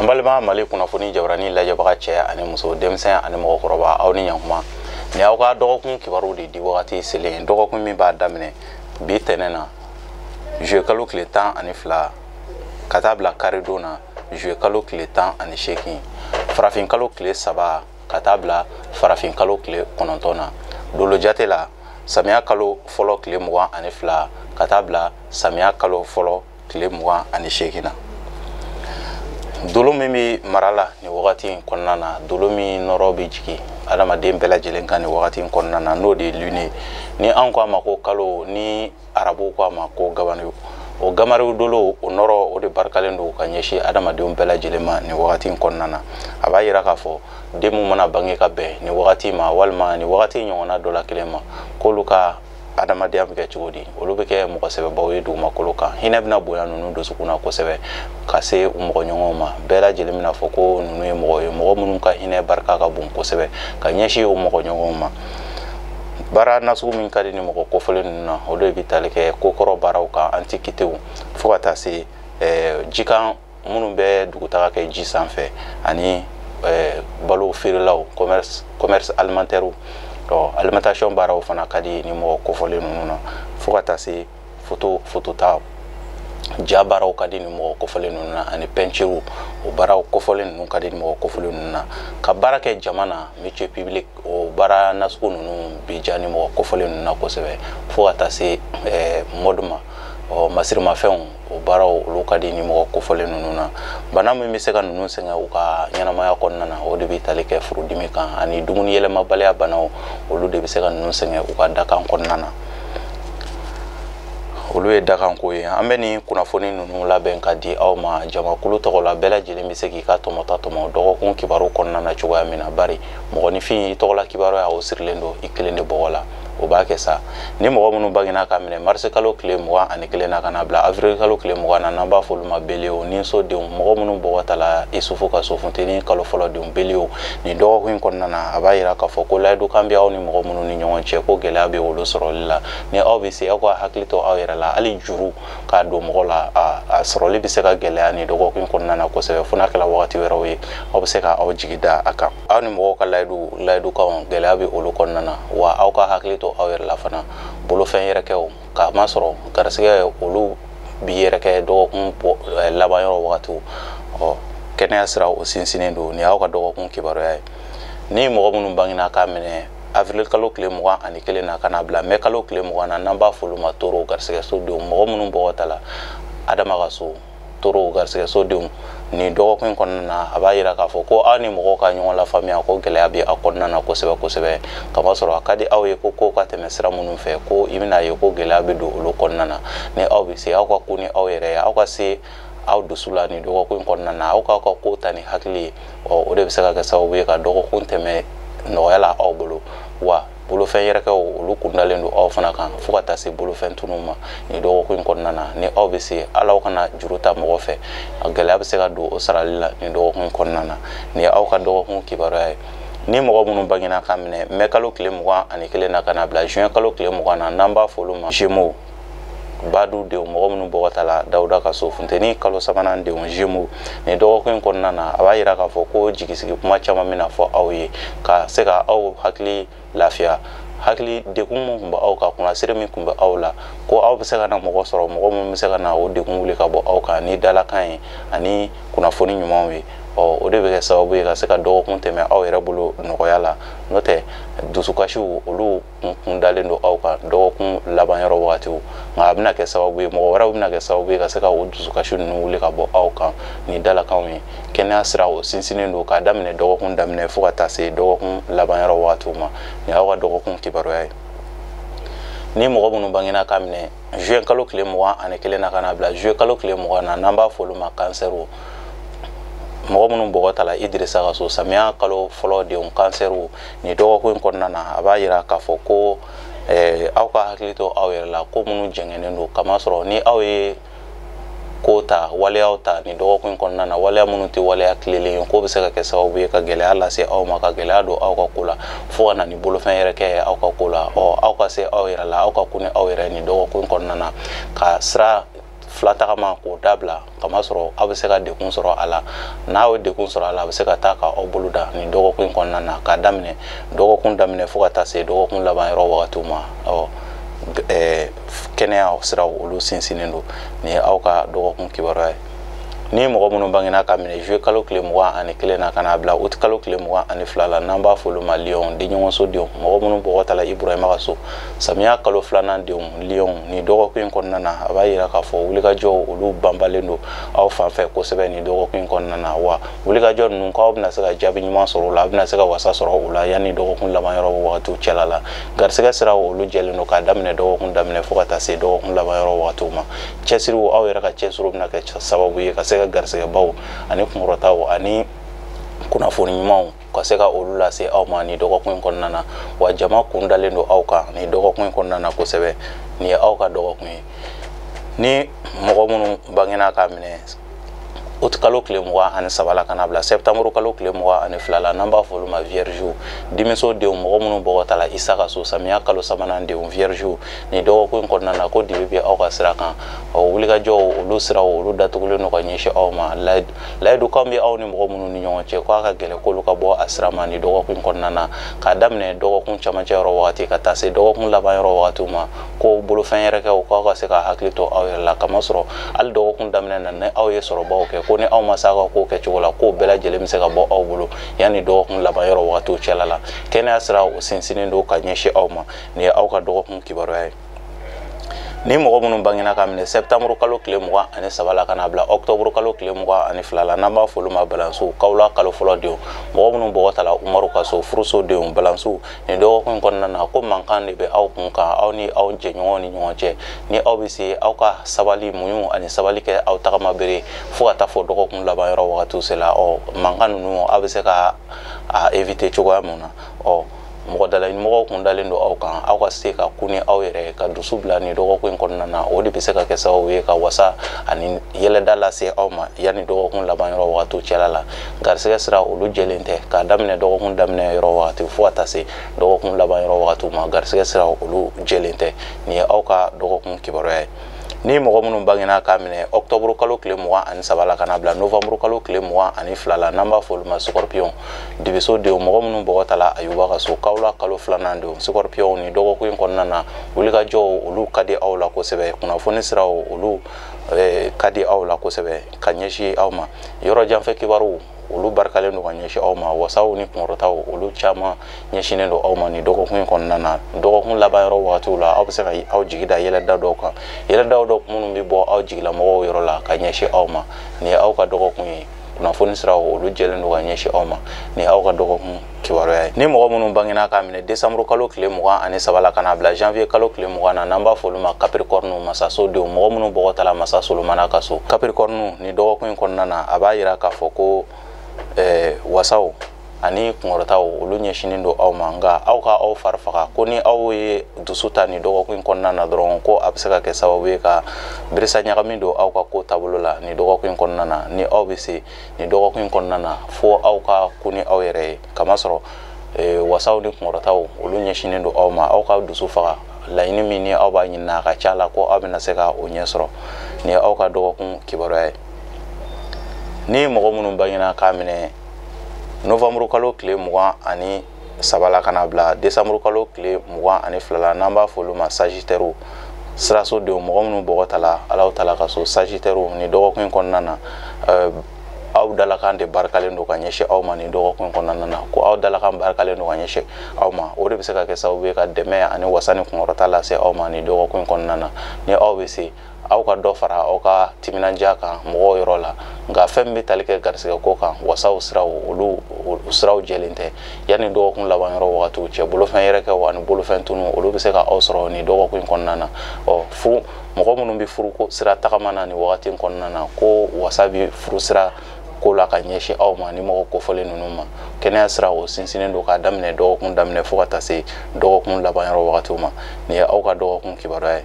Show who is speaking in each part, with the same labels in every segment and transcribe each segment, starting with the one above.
Speaker 1: An balima Mali kunnafoni jabarani lajɛbaga cɛ ani muso denmisɛn ani mɔgɔkɔrɔba aw ni ɲankuma ni aw ka dɔgɔkun kibaru de di wagati selen dɔgɔkun min b'a daminɛ bi tɛnɛn na juillet kalo tile 12 ka taa bila karidon na juillet kalo tile 18 farafin kalo tile 3 ka taa bila farafin kalo tile 9 na dolo jate la samiya kalo fɔlɔ tile 22 ka taa bila samiya kalo fɔlɔ tile 28 na dolo min bi marala ni wagati in kɔnɔna na dolo min nɔrɔ bi jigi adamaden bɛɛ lajɛlen kan ni wagati in kɔnɔna na n'o de lune ni an ko a ma ko kalo ni arabu ko a ma ko gabanu o gamariw dolo o nɔrɔ o de barikalen do ka ɲɛsin adamadenw bɛɛ lajɛlen ma ni wagati in kɔnɔna na a b'a yira k'a fɔ den mun mana bange ka bɛn ni wagati ma walima ni wagati ɲɔgɔnna dɔ la kelen ma k'olu ka adamadenya bɛ kɛ cogo di olu bɛ kɛ mɔgɔ sɛbɛbaw ye dugumakolo kan hinɛ bɛna bonya ninnu dusukunna kosɛbɛ ka se u mɔgɔ ɲɔgɔnw ma bɛɛ lajɛlen bɛna fɔ ko ninnu ye mɔgɔ ye mɔgɔ minnu ka hinɛ barika ka bon kosɛbɛ ka ɲɛsin u mɔgɔ ɲɔgɔnw ma baara nasugu min ka di ni mɔgɔ kofɔlen ninnu na olu de bɛ tali kɛ kokɔrɔ baaraw kan antikitew fo ka taa se jikan minnu bɛ dugutaga kɛ ji sanfɛ ani balo feerelaw commerce alimentaire alimentation baaraw fana ka di ni mɔgɔ kofɔlen ninnu na fo ka taa se photo ta ja baaraw ka di ni mɔgɔ kofɔlen ninnu na ani peinture o baaraw kofɔlen ninnu ka di ni mɔgɔ kofɔlen ninnu na ka baara kɛ jama na métier public o baara nasugu ninnu bi ja ni mɔgɔ kofɔlen ninnu na kosɛbɛ fo ka taa se mode ma masirimafɛnw o baaraw olu ka di ni mɔgɔ kofɔlen ninnu na bana min bɛ se ka ninnu sɛgɛn u ka ɲɛnamaya kɔnɔna na o de bɛ tali kɛ furudimi kan ani dumuni yɛlɛmabaliya banaw olu de bɛ se ka ninnu sɛgɛn u ka dakan kɔnɔna na olu ye dakanko ye an bɛ ni kunnafoni ninnu labɛn ka di aw ma jamakulu tɔgɔ la bɛɛ lajɛlen bɛ se k'i ka tɔmɔta tɔmɔ dɔgɔkun kibaru kɔnɔna na cogoya min na bari mɔgɔninfin i tɔgɔla kibaru y'a o sirilen don i kelen de bɔgɔ la o b'a kɛ sa ni mɔgɔ minnu bangena ka minɛ mars kalo tile 21 na ka na bila avril kalo tile 20 na n'an b'a fɔ olu ma belew ni sodenw mɔgɔ minnu bɔgɔtala isufu ka sofunteni kalo fɔlɔ denw belew ni dɔgɔkun in kɔnɔna na a b'a yira k'a fɔ ko layidu kan bɛ aw ni mɔgɔ minnu ni ɲɔgɔn cɛ ko gɛlɛya bɛ olu sɔrɔli la ni aw bɛ se aw ka hakili to aw yɛrɛ la hali juru k'a don mɔgɔ la a sɔrɔli bɛ se ka gɛlɛya ni dɔgɔkun in kɔnɔna na kosɛbɛ fo n'a kɛra wagati wɛrɛw ye aw bɛ se ka aw jigi da a kan aw ni mɔgɔw ka layidukanw gɛlɛya bɛ olu kɔnɔna na wa aw ka hakili to aw yɛrɛ la fana bolofɛn yɛrɛkɛw k'a ma sɔrɔ garisigɛ olu bi yɛrɛkɛ dɔgɔkun laban yɔrɔ wagatiw kɛnɛya sira o sinsinnen don ni aw ka dɔgɔkun kibaruya ye ni mɔgɔ minnu bangena k'a minɛ avril kalo tile 21 na ka na bila mai kalo tile 20 na n'an b'a fɔ olu ma toro garisigɛ sodenw mɔgɔ minnu bɔgɔtala adama ka so toro garisigɛ sodenw ni dɔgɔkun in kɔnɔna na a b'a yira k'a fɔ ko aw ni mɔgɔw ka ɲɔgɔn lafaamuya ko gɛlɛya bɛ aw kɔnɔna na kosɛbɛ kosɛbɛ kamasɔrɔ a ka di aw ye ko ka tɛmɛ sira minnu fɛ ko i bɛna ye ko gɛlɛya bɛ don olu kɔnɔna na ni aw bɛ se aw ka ko ni aw yɛrɛ ye aw ka se aw dusu la ni dɔgɔkun in kɔnɔna na aw ka ko ta ni hakili ye o de bɛ se ka kɛ sababu ye ka dɔgɔkun tɛmɛ nɔgɔya la aw bolo wa bolofɛn yɛrɛkɛw olu kundalen don aw fana kan fo ka taa se bolofɛn tunun ma ni dɔgɔkun in kɔnɔna na ni aw bɛ se ala kana juru ta mɔgɔ fɛ a gɛlɛya bɛ se ka don o sarali la ni dɔgɔkun in kɔnɔna na ni aw ka dɔgɔkun kibaruya ye ni mɔgɔ minnu bangena ka minɛ mai kalo tile 21 na ka na bila juin kalo tile 20 na n'an b'a fɔ olu ma Gémeaux badu denw mɔgɔ minnu bɔgɔtala dawuda ka so funteni kalo 3nan denw Gémeaux ni dɔgɔkun in kɔnɔna na a b'a yira k'a fɔ ko jigisigi kuma caman bɛna fɔ aw ye ka se ka aw hakili lafiya hakili dekun mun kun bɛ aw kan kunnasiri min kun bɛ aw la ko aw bɛ se ka na mɔgɔ sɔrɔ mɔgɔ min bɛ se ka na o dekun wuli ka bɔ aw kan ni dalakan ye ani kunnafoni ɲumanw ye o de bɛ kɛ sababu ye ka se ka dɔgɔkun tɛmɛ aw yɛrɛ bolo nɔgɔya la n'o tɛ dusukasiw olu kun dalen don aw kan dɔgɔkun laban yɔrɔ wagatiw nka a bɛna kɛ sababu ye mɔgɔ wɛrɛw bɛna kɛ sababu ye ka se ka o dusukasi ninnu wuli ka bɔ aw kan ni dalakanw ye kɛnɛya sira o sinsinnen don k'a daminɛ dɔgɔkun daminɛ fo ka taa se dɔgɔkun laban yɔrɔ wagatiw ma ni aw ka dɔgɔkun kibaruya ye ni mɔgɔ minnu bangena ka minɛ juin kalo tile 21 na ka na bila juillet kalo tile 20 na n'an b'a fɔ olu ma kansɛriw mɔgɔ minnu bɔgɔtala Idrissa ka so samiya kalo fɔlɔ denw kansɛriw ni dɔgɔkun in kɔnɔna na a b'a yira k'a fɔ ko aw ka hakili to aw yɛrɛ la ko minnu jɛngɛnen don kamasɔrɔ ni aw ye ko ta waleyaw ta ni dɔgɔkun in kɔnɔna na waleya minnu tɛ waleya tilelen ye ko bɛ se ka kɛ sababu ye ka gɛlɛya lase aw ma ka gɛlɛya don aw ka ko la fo ka na ni bolofɛn yɛrɛkɛ ye aw ka ko la aw ka se aw yɛrɛ la aw ka ko ni aw yɛrɛ ni dɔgɔkun in kɔnɔna na ka sira fila tagama k'o dabila kamasɔrɔ aw bɛ se ka dekun sɔrɔ a la n'a y'o dekun sɔrɔ a la a bɛ se ka taa ka aw bolo da nin dɔgɔkun in kɔnɔna na k'a daminɛ dɔgɔkun daminɛ fo ka taa se dɔgɔkun laban yɔrɔ wagatiw ma kɛnɛya siraw olu sinsinnen don nin ye aw ka dɔgɔkun kibaruya ye ni mɔgɔ minnu bangena ka minɛ juillet kalo tile 21 na ka n'a bila août kalo tile 22 la n'an b'a fɔ olu ma Lion di ɲɔgɔn so denw mɔgɔ minnu bɔgɔ tala Ibrahima ka so samiya kalo 2nan denw Lion ni dɔgɔkun in kɔnɔna na a b'a yira k'a fɔ wulikajɔ olu banbalen don aw fan fɛ kosɛbɛ ni dɔgɔkun in kɔnɔna na wa wulikajɔ ninnu k'aw bɛna se ka jaabi ɲuman sɔrɔ o la a bɛna se ka wasa sɔrɔ o la yanni dɔgɔkun laban yɔrɔ wagatiw cɛla la garisɛgɛ siraw olu jɛlen don k'a daminɛ dɔgɔkun daminɛ fo ka taa se dɔgɔkun laban yɔrɔ wagatiw ma cɛsiriw aw yɛrɛ ka cɛsiriw bɛna kɛ sababu ye ka se ka garisɛgɛbaw ani kunkɔrɔtaw ani kunnafoni ɲumanw ka se ka olu lase aw ma ni dɔgɔkun in kɔnɔna na wa jama kun dalen don aw kan ni dɔgɔkun in kɔnɔna na kosɛbɛ ni ye aw ka dɔgɔkun ye ni mɔgɔ minnu bangena ka minɛ août kalo tile 23 la ka na bila septembre kalo tile 22 la n'an b'a fɔ olu ma vierge dimiso denw mɔgɔ minnu bɔgɔ tala Isa ka so samiya kalo 3nan denw vierge ni dɔgɔkun in kɔnɔna na ko dibi bɛ aw ka sira kan wulikajɔw olu siraw olu datugulen don ka ɲɛsin aw ma layidukan bɛ aw ni mɔgɔ minnu ni ɲɔgɔn cɛ k'a ka gɛlɛn k'olu ka bɔ a sira ma ni dɔgɔkun in kɔnɔna na k'a daminɛ dɔgɔkun camancɛ yɔrɔ wagati ka taa se dɔgɔkun laban yɔrɔ wagatiw ma ko bolofɛn yɛrɛkɛw k'aw ka se ka hakili to aw yɛrɛ la kamasɔrɔ hali dɔgɔkun daminɛ na ni aw ye sɔrɔbaw kɛ ko ni aw ma se a ka ko kɛcogo la k'o bɛɛ lajɛlen bɛ se ka bɔ aw bolo yanni dɔgɔkun laban yɔrɔ wagatiw cɛla la kɛnɛya sira o sinsinnen don ka ɲɛsin aw ma nin ye aw ka dɔgɔkun kibaruya ye ni mɔgɔ minnu bangena ka minɛ septembre kalo tile 23 la ka na bila octobre kalo tile 22 la n'an b'a fɔ olu ma balansiw kawla kalo fɔlɔ denw mɔgɔ minnu bɔgɔ tala Umaru ka so furuso denw balansiw ni dɔgɔkun kɔnɔna na ko mankan de bɛ aw kun kan aw ni aw jɛɲɔgɔnw ni ɲɔgɔn cɛ ni aw bɛ se aw ka sabali muɲu ani sabali kɛ aw tagama bere fo ka taa fɔ dɔgɔkun laban yɔrɔ wagatiw sela mankan ninnu aw bɛ se ka éviter cogoya mun na mɔgɔ dalaɲini mɔgɔw kun dalen don aw kan aw ka se ka ku ni aw yɛrɛ ka dusu bila ni dɔgɔkun in kɔnɔna na o de bɛ se ka kɛ sababu ye ka wasa ani yɛlɛda lase aw ma yanni dɔgɔkun laban yɔrɔ wagatiw cɛla la garisɛgɛ sira olu jɛlen tɛ k'a daminɛ dɔgɔkun daminɛ yɔrɔ wagati fo ka taa se dɔgɔkun laban yɔrɔ wagatiw ma garisɛgɛ sira olu jɛlen tɛ nin ye aw ka dɔgɔkun kibaruya ye ni mɔgɔ minnu bangena ka minɛ octobre kalo tile 23 la ka na bila novembre kalo tile 22 la n'an b'a fɔ olu ma scorpion dibiso denw mɔgɔ minnu bɔgɔ tala Ayuba ka so kawla kalo 2nan denw scorpion ni dɔgɔkun in kɔnɔna na wulikajɔw olu ka di aw la kosɛbɛ kunnafoni siraw olu ka di aw la kosɛbɛ ka ɲɛsin aw ma yɔrɔ janfɛ kibaruw olu barikalen don ka ɲɛsin aw ma wasaw ni kunkɔrɔtaw olu caman ɲɛsinnen don aw ma ni dɔgɔkun in kɔnɔna na dɔgɔkun laban yɔrɔ wagatiw la aw bɛ se ka aw jigi da yɛlɛda dɔw kan yɛlɛdaw dɔ minnu bɛ bɔ aw jigilamɔgɔw yɔrɔ la ka ɲɛsin aw ma nin ye aw ka dɔgɔkun ye kunnafoni siraw olu jɛlen don ka ɲɛsin aw ma nin ye aw ka dɔgɔkun kibaruya ye ni mɔgɔ minnu bangena ka minɛ décembre kalo tile 23 la ka na bila janvier kalo tile 20 na n'an b'a fɔ olu ma capricorne masaso denw mɔgɔ minnu bɔgɔ tala masa Solomana ka so capricorne ni dɔgɔkun in kɔnɔna na a b'a yira k'a fɔ ko wasaw ani kunkɔrɔtaw olu ɲɛsinnen don aw ma nka aw ka aw fari faga ko ni aw ye dusu ta ni dɔgɔkun in kɔnɔna na dɔrɔn ko a bɛ se ka kɛ sababu ye ka birisa ɲagami don aw ka ko taabolo la ni dɔgɔkun in kɔnɔna na ni aw bɛ se ni dɔgɔkun in kɔnɔna na fo aw ka ku ni aw yɛrɛ ye kamasɔrɔ wasaw ni kunkɔrɔtaw olu ɲɛsinnen don aw ma aw ka dusu faga laɲini min ni aw b'a ɲini a ka ca la ko aw bɛna se ka o ɲɛ sɔrɔ ni aw ka dɔgɔkun kibaruya ye ni mɔgɔ minnu bangena ka minɛ novembre kalo tile 23 la ka na bila décembre kalo tile 22 la n'an b'a fɔ olu ma sagittaire siraso denw mɔgɔ minnu bɔgɔ tala Alahu Taala ka so sagittaire ni dɔgɔkun in kɔnɔna na aw dalakan de barikalen don ka ɲɛsin aw ma ni dɔgɔkun in kɔnɔna na ko aw dalakan barikalen don ka ɲɛsin aw ma o de bɛ se ka kɛ sababu ye ka dɛmɛ ani wasa ni kunkɔrɔta lase aw ma ni dɔgɔkun in kɔnɔna na ni aw bɛ se aw ka dɔ fara aw ka timinandiya kan mɔgɔw yɔrɔ la nka fɛn min bɛ tali kɛ garisɛgɛ ko kan wasaw siraw olu siraw jɛlen tɛ yanni dɔgɔkun laban yɔrɔ wagatiw cɛ bolofɛn yɛrɛkɛw ani bolofɛn tunu olu bɛ se ka aw sɔrɔ ni dɔgɔkun in kɔnɔna na fo mɔgɔ minnu bɛ furu ko sira tagama na ni wagati in kɔnɔna na ko wasa bɛ furu sira ko la ka ɲɛsin aw ma ni mɔgɔ kofɔlen ninnu ma kɛnɛya sira o sinsinnen don k'a daminɛ dɔgɔkun daminɛ fo ka taa se dɔgɔkun laban yɔrɔ wagatiw ma nin ye aw ka dɔgɔkun kibaruya ye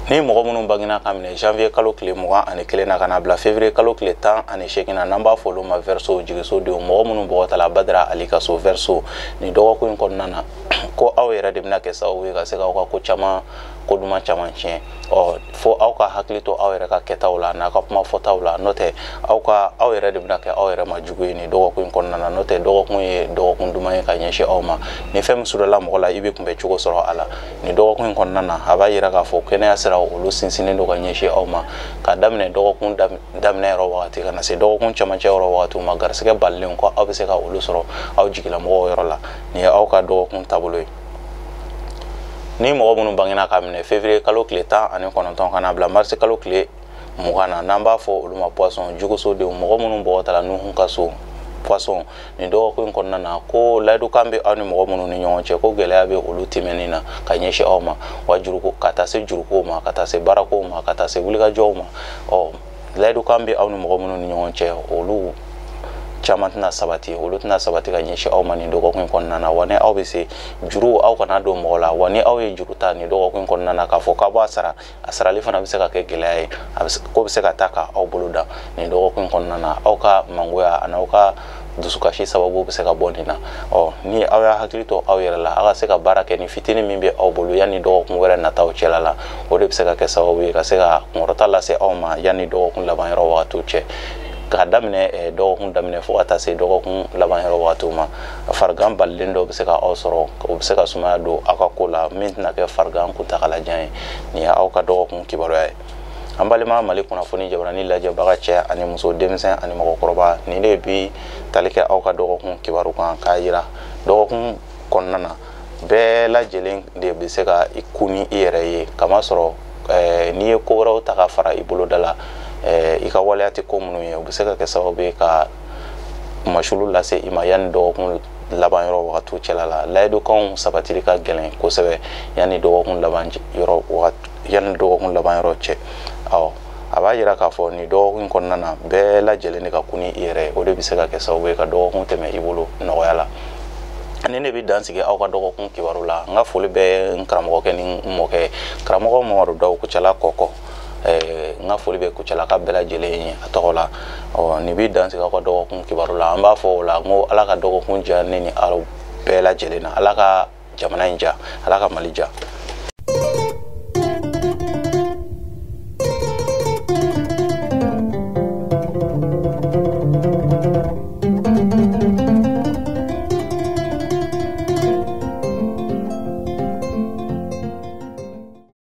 Speaker 1: ni mɔgɔ minnu bangena ka minɛ janvier kalo tile 21 na ka na bila février kalo tile 18 na n'an b'a fɔ olu ma verseau jigiso denw mɔgɔ minnu bɔgɔ tala Badara Ali ka so verseau ni dɔgɔkun in kɔnɔna na ko aw yɛrɛ de bɛna kɛ sababu ye ka se k'aw ka ko caman ko duma caman tiɲɛ fo aw ka hakili to aw yɛrɛ ka kɛtaw la n'a ka kuma fɔtaw la n'o tɛ aw yɛrɛ de bɛna kɛ aw yɛrɛ ma jugu ye nin dɔgɔkun in kɔnɔna na n'o tɛ dɔgɔkun ye dɔgɔkun duman ye ka ɲɛsin aw ma ni fɛn min surela mɔgɔ la i bɛ kunbɛ cogo sɔrɔ a la nin dɔgɔkun in kɔnɔna na a b'a yira k'a fɔ kɛnɛya sira olu sinsinnen don ka ɲɛsin aw ma ka daminɛ dɔgɔkun daminɛ yɔrɔ wagati ka na se dɔgɔkun cɛmancɛ yɔrɔ wagatiw ma garisɛgɛ balilen kɔ aw bɛ se ka olu sɔrɔ aw jigilamɔgɔw yɔrɔ la nin ye aw ka dɔgɔkun taabolo ye ni mɔgɔ minnu bangena ka minɛ février kalo tile 19 kana bila mars kalo tile 20 na n'an b'a fɔ olu ma poisson jugusodenw mɔgɔ minnu bɔgɔtala nuhun ka so poisson nin dɔgɔkun in kɔnɔna na ko layidukan bɛ aw ni mɔgɔ minnu ni ɲɔgɔn cɛ ko gɛlɛya bɛ olu tɛmɛni na ka ɲɛsin aw ma wa juruko ka taa se jurukow ma ka taa se baarakow ma ka taa se wulikajɔw ma layidukan bɛ aw ni mɔgɔ minnu ni ɲɔgɔn cɛ olu caman tɛna sabati olu tɛna sabati ka ɲɛsin aw ma nin dɔgɔkun in kɔnɔna na wa ni aw bɛ se juru aw kana don mɔgɔ la wa ni aw ye juru ta nin dɔgɔkun in kɔnɔna na k'a fɔ k'a b'a sara a sarali fana bɛ se ka kɛ gɛlɛya ye ko bɛ se ka taa k'aw bolo da nin dɔgɔkun in kɔnɔna na aw ka mangoya ani aw ka dusukasi sababu bɛ se ka bɔ nin na ni aw y'a hakili to aw yɛrɛ la aw ka se ka baara kɛ ni fitinin min bɛ aw bolo yanni dɔgɔkun wɛrɛ nataw cɛla la o de bɛ se ka kɛ sababu ye ka se ka kunkɔrɔta lase aw ma yanni dɔgɔkun laban yɔrɔ wagatiw cɛ ka daminɛ dɔgɔkun daminɛ fo ka taa se dɔgɔkun laban yɔrɔ wagatiw ma farigan balilen dɔ bɛ se ka aw sɔrɔ o bɛ se ka sumaya don aw ka ko la min tɛna kɛ farigan kuntagalajan ye nin ye aw ka dɔgɔkun kibaruya ye an balima Mali kunnafoni jabarani lajɛbaga cɛ ani muso denmisɛn ani mɔgɔkɔrɔba nin de bi tali kɛ aw ka dɔgɔkun kibaru kan k'a yira dɔgɔkun kɔnɔna na bɛɛ lajɛlen de bɛ se ka ku ni i yɛrɛ ye kamasɔrɔ n'i ye ko wɛrɛw ta ka fara i boloda la i ka waleya tɛ ko minnu ye o bɛ se ka kɛ sababu ye ka masulu lase i ma yanni dɔgɔkun laban yɔrɔ wagatiw cɛla la layidukanw sabatili ka gɛlɛn kosɛbɛ yanni dɔgɔkun laban yɔrɔ cɛ a b'a yira k'a fɔ nin dɔgɔkun kɔnɔna na bɛɛ lajɛlen de ka ku ni i yɛrɛ o de bɛ se ka kɛ sababu ye ka dɔgɔkun tɛmɛ i bolo nɔgɔya la ani ne bɛ dansigi aw ka dɔgɔkun kibaru la n ka foli bɛ n karamɔgɔkɛ ni n mɔkɛ karamɔgɔ Mamadu Dawu Kucala kɔkɔ n ka foli bɛ Kucala ka bɛɛ lajɛlen ye a tɔgɔ la nin bɛ dansigi aw ka dɔgɔkun kibaru la an b'a fɔ o la n ko Ala ka dɔgɔkun diya ne ni aw bɛɛ lajɛlen na Ala ka jamana in diya Ala ka Mali diya